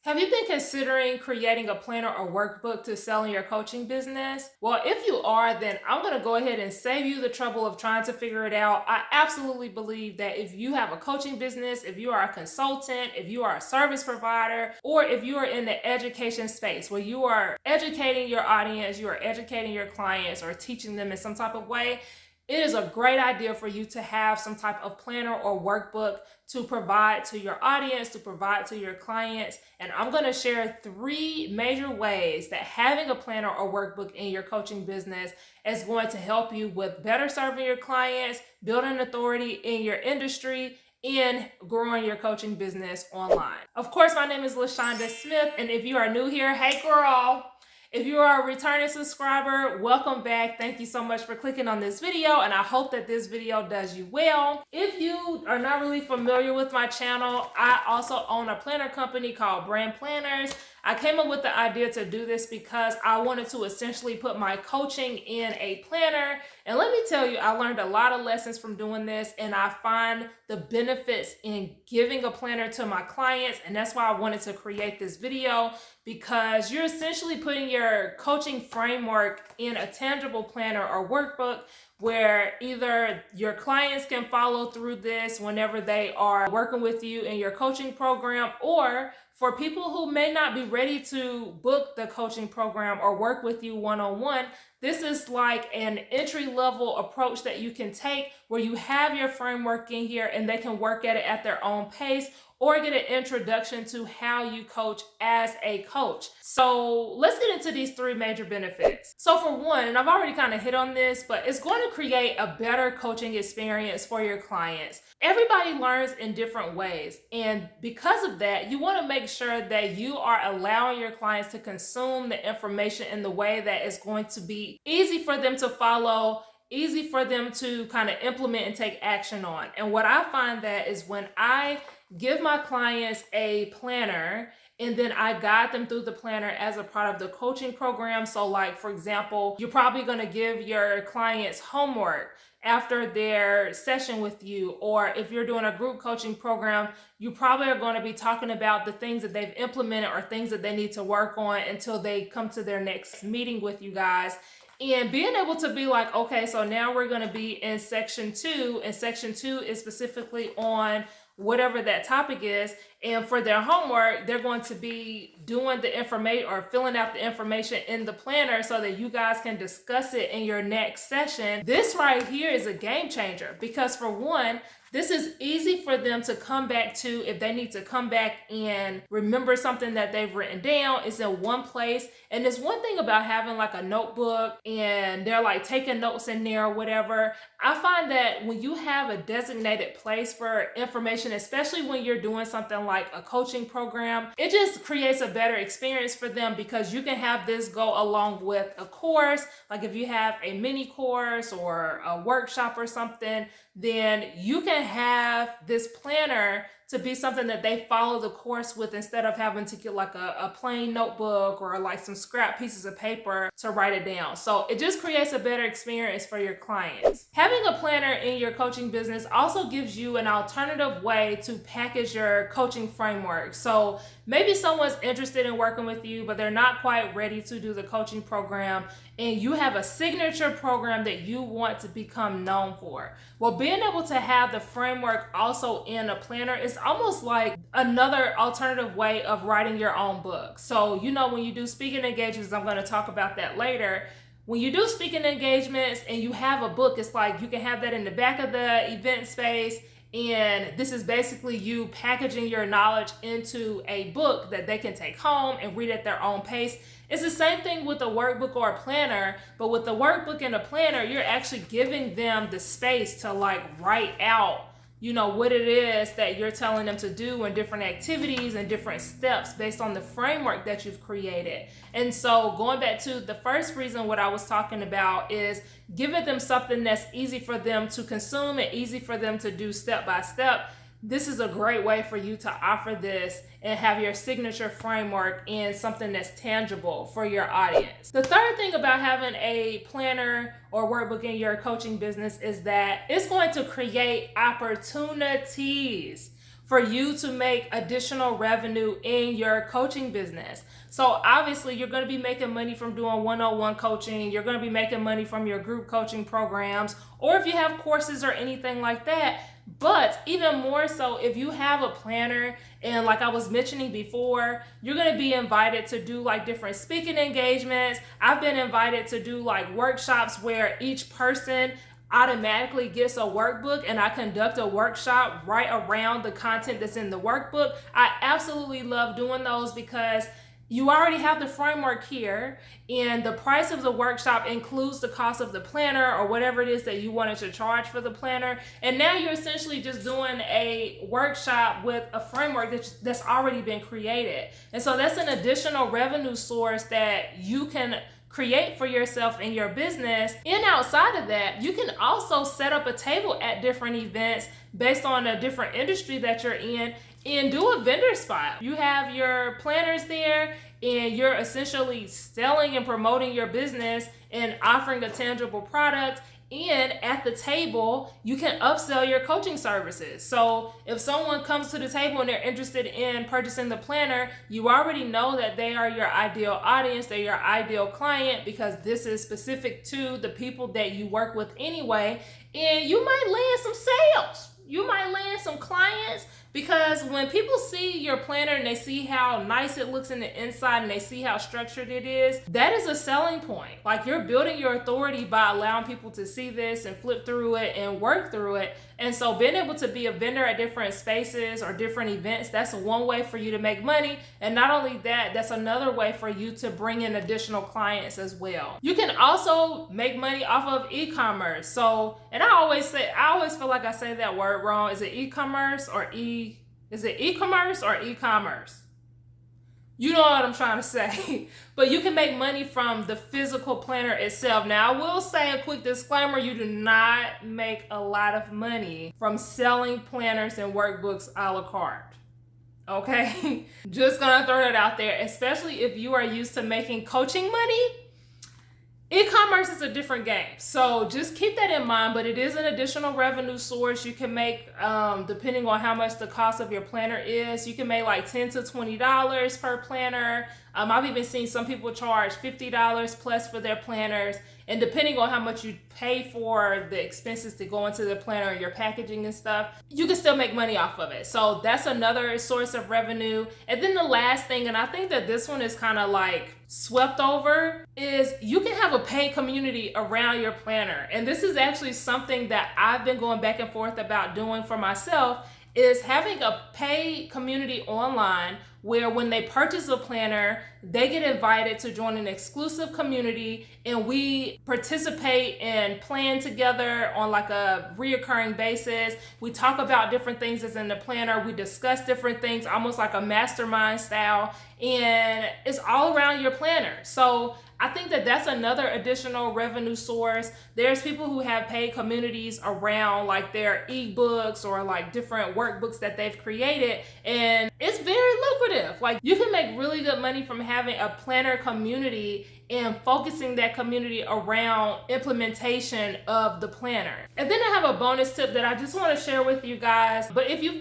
Have you been considering creating a planner or workbook to sell in your coaching business? Well, if you are, then I'm going to go ahead and save you the trouble of trying to figure it out. I absolutely believe that if you have a coaching business, if you are a consultant, if you are a service provider, or if you are in the education space where you are educating your audience, you are educating your clients or teaching them in some type of way, it is a great idea for you to have some type of planner or workbook to provide to your audience, to provide to your clients. And I'm going to share 3 major ways that having a planner or workbook in your coaching business is going to help you with better serving your clients, building authority in your industry, and growing your coaching business online. Of course, my name is Lashawnda Smith, and if you are new here, hey girl. If you are a returning subscriber, welcome back. Thank you so much for clicking on this video, and I hope that this video does you well. If you are not really familiar with my channel, I also own a planner company called Brand Planners. I came up with the idea to do this because I wanted to essentially put my coaching in a planner. And let me tell you, I learned a lot of lessons from doing this, and I find the benefits in giving a planner to my clients. And that's why I wanted to create this video, because you're essentially putting your coaching framework in a tangible planner or workbook where either your clients can follow through this whenever they are working with you in your coaching program, or for people who may not be ready to book the coaching program or work with you one-on-one, this is like an entry-level approach that you can take where you have your framework in here and they can work at it at their own pace or get an introduction to how you coach as a coach. So let's get into these 3 major benefits. So for one, and I've already kind of hit on this, but it's going to create a better coaching experience for your clients. Everybody learns in different ways. And because of that, you want to make sure that you are allowing your clients to consume the information in the way that is going to be easy for them to follow, easy for them to kind of implement and take action on. And what I find that is when I give my clients a planner and then I guide them through the planner as a part of the coaching program. So like, for example, you're probably going to give your clients homework after their session with you, or if you're doing a group coaching program, you probably are going to be talking about the things that they've implemented or things that they need to work on until they come to their next meeting with you guys. And being able to be like, okay, so now we're going to be in section 2, and section 2 is specifically on whatever that topic is. And for their homework, they're going to be doing the information or filling out the information in the planner so that you guys can discuss it in your next session. This right here is a game changer because, for one, this is easy for them to come back to if they need to come back and remember something that they've written down. It's in one place. And there's one thing about having like a notebook and they're like taking notes in there or whatever. I find that when you have a designated place for information, especially when you're doing something like a coaching program, it just creates a better experience for them because you can have this go along with a course. Like if you have a mini course or a workshop or something, then you can have this planner to be something that they follow the course with instead of having to get like a plain notebook or like some scrap pieces of paper to write it down. So it just creates a better experience for your clients. Having a planner in your coaching business also gives you an alternative way to package your coaching framework. So maybe someone's interested in working with you, but they're not quite ready to do the coaching program, and you have a signature program that you want to become known for. Well, being able to have the framework also in a planner is almost like another alternative way of writing your own book. So, you know, when you do speaking engagements, I'm going to talk about that later. When you do speaking engagements and you have a book, it's like you can have that in the back of the event space. And this is basically you packaging your knowledge into a book that they can take home and read at their own pace. It's the same thing with a workbook or a planner, but with the workbook and a planner, you're actually giving them the space to like write out, you know, what it is that you're telling them to do and different activities and different steps based on the framework that you've created. And so going back to the first reason what I was talking about is giving them something that's easy for them to consume and easy for them to do step by step. This is a great way for you to offer this and have your signature framework in something that's tangible for your audience. The third thing about having a planner or workbook in your coaching business is that it's going to create opportunities for you to make additional revenue in your coaching business. So obviously you're going to be making money from doing one-on-one coaching. You're going to be making money from your group coaching programs, or if you have courses or anything like that. But even more so, if you have a planner, and like I was mentioning before, you're going to be invited to do like different speaking engagements. I've been invited to do like workshops where each person automatically gets a workbook, and I conduct a workshop right around the content that's in the workbook. I absolutely love doing those because you already have the framework here, and the price of the workshop includes the cost of the planner or whatever it is that you wanted to charge for the planner. And now you're essentially just doing a workshop with a framework that's already been created. And so that's an additional revenue source that you can create for yourself in your business. And outside of that, you can also set up a table at different events based on a different industry that you're in and do a vendor spot. You have your planners there, and you're essentially selling and promoting your business and offering a tangible product. And at the table, you can upsell your coaching services. So if someone comes to the table and they're interested in purchasing the planner, you already know that they are your ideal audience, they're your ideal client, because this is specific to the people that you work with anyway. And you might land some sales. You might land some clients, because when people see your planner and they see how nice it looks in the inside and they see how structured it is, that is a selling point. Like, you're building your authority by allowing people to see this and flip through it and work through it. And so being able to be a vendor at different spaces or different events, that's one way for you to make money. And not only that, that's another way for you to bring in additional clients as well. You can also make money off of e-commerce. So, and I always feel like I say that word wrong. Is it e-commerce or is it e-commerce or e-commerce? You know what I'm trying to say. But you can make money from the physical planner itself. Now, I will say a quick disclaimer: you do not make a lot of money from selling planners and workbooks a la carte. Okay? Just gonna throw that out there, especially if you are used to making coaching money. E-commerce is a different game, so just keep that in mind. But it is an additional revenue source. You can make, depending on how much the cost of your planner is, you can make like $10 to $20 per planner. I've even seen some people charge $50 plus for their planners. And depending on how much you pay for the expenses to go into the planner, your packaging and stuff, you can still make money off of it. So that's another source of revenue. And then the last thing, and I think that this one is kind of like swept over, is you can have a paid community around your planner. And this is actually something that I've been going back and forth about doing for myself, is having a paid community online where when they purchase a planner, they get invited to join an exclusive community, and we participate and plan together on like a reoccurring basis. We talk about different things that's in the planner. We discuss different things, almost like a mastermind style, and it's all around your planner. So I think that that's another additional revenue source. There's people who have paid communities around like their ebooks or like different workbooks that they've created, and it's very lucrative. Like, you can make really good money from having a planner community and focusing that community around implementation of the planner. And then I have a bonus tip that I just want to share with you guys. But if you've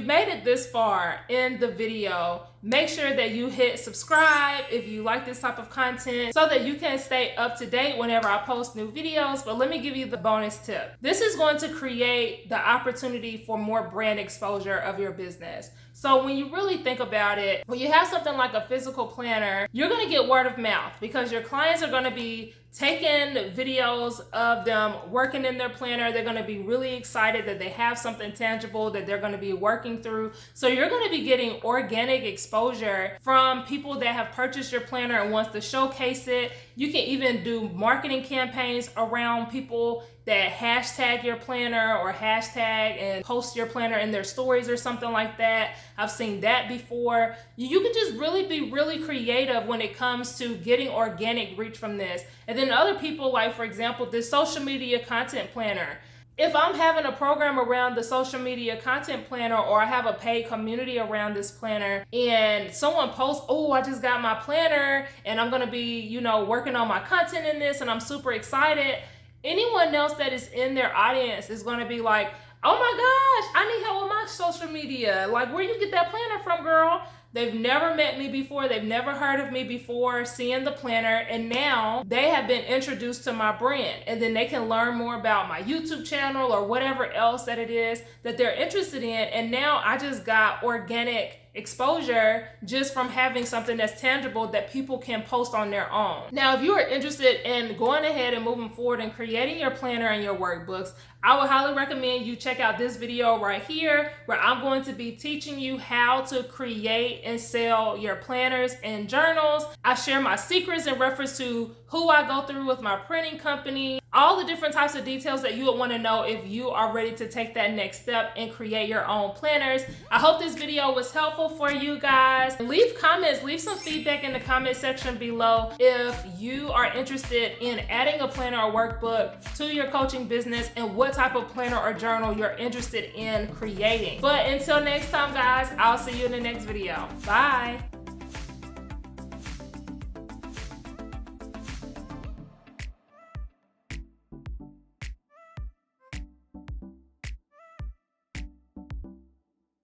made it this far in the video, make sure that you hit subscribe if you like this type of content, so that you can stay up to date whenever I post new videos. But let me give you the bonus tip. This is going to create the opportunity for more brand exposure of your business. So when you really think about it, when you have something like a physical planner, you're going to get word of mouth, because your clients are going to be taking videos of them working in their planner. They're going to be really excited that they have something tangible that they're going to be working through. So you're going to be getting organic exposure from people that have purchased your planner and wants to showcase it. You can even do marketing campaigns around people that hashtag your planner or hashtag and post your planner in their stories or something like that. I've seen that before. You can just really be really creative when it comes to getting organic reach from this. And then other people, like for example, this social media content planner. If I'm having a program around the social media content planner, or I have a paid community around this planner, and someone posts, oh, I just got my planner and I'm going to be, working on my content in this and I'm super excited. Anyone else that is in their audience is going to be like, oh my gosh, I need help with my social media. Like, where you get that planner from, girl? They've never met me before. They've never heard of me before, seeing the planner. And now they have been introduced to my brand. And then they can learn more about my YouTube channel or whatever else that it is that they're interested in. And now I just got organic exposure just from having something that's tangible that people can post on their own. Now, if you are interested in going ahead and moving forward and creating your planner and your workbooks, I would highly recommend you check out this video right here, where I'm going to be teaching you how to create and sell your planners and journals. I share my secrets in reference to who I go through with my printing company, all the different types of details that you would want to know if you are ready to take that next step and create your own planners. I hope this video was helpful for you guys. Leave comments, leave some feedback in the comment section below if you are interested in adding a planner or workbook to your coaching business and what type of planner or journal you're interested in creating. But until next time, guys, I'll see you in the next video. Bye.